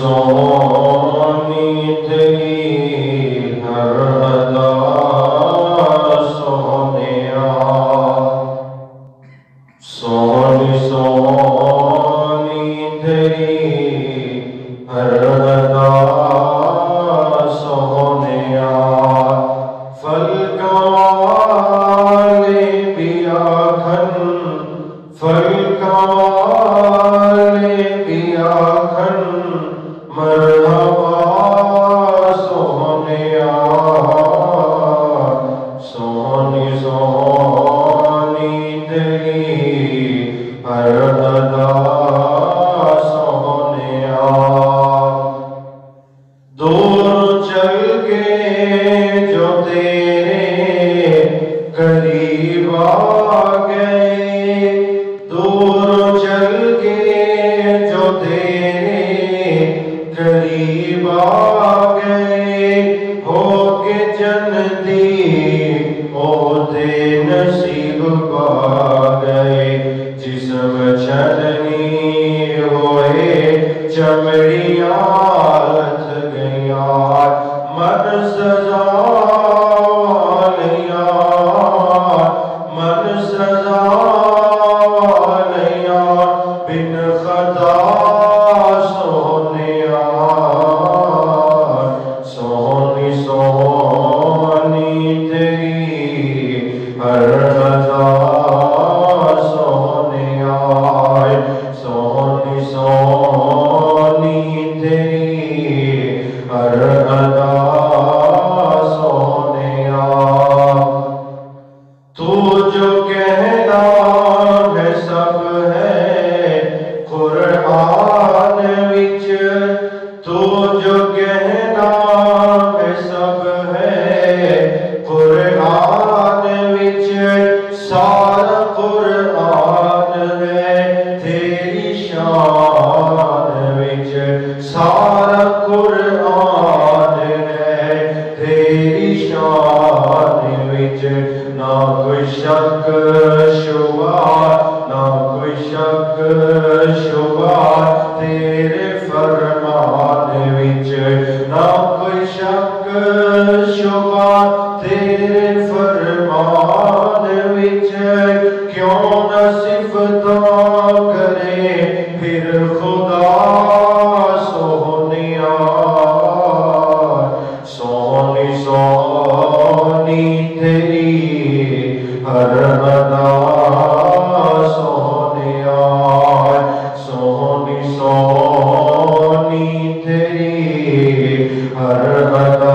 सोनी तेरी हर अदा सोनिया, सोनी सोनी तेरी हर अदा सोनिया। फलकाले बियाखन, फलकाले बियाखन मरहबा सोनिया, सोनी सोनी तेरी हर अदा सोनिया। दूर चल के जो तेरे करीब आ गए, दूर चल के जो तेरे करीब आ गए, हो के जन्नती होते नसीब पा गए। जिस्म छलनी होए चमड़ियां लथ गया, मन सजा लिया, मन सजा लिया, बिन खता सोनिया, सोनी सोनी तेरी हर अदा सोनिया, सोनी सोनी तेरी हर अदा सोनिया। तू जो कहना है सब है कुरआन विच, तू जो कहना है सब है कुरआन विच, सारा कुरआन है तेरी शान विच, सारा कुरआन है तेरी शान विच। ना कोई शक शुबा, ना कोई शक शुबा तेरे फरमान विच, ना कोई शक शुबा तेरे फरमान विच। क्यों न सिफतां करे फिर खुदा सोनिया, सोनी सोनी तेरी हर अदा सोनिया, सोनी सोनी तेरी हर अदा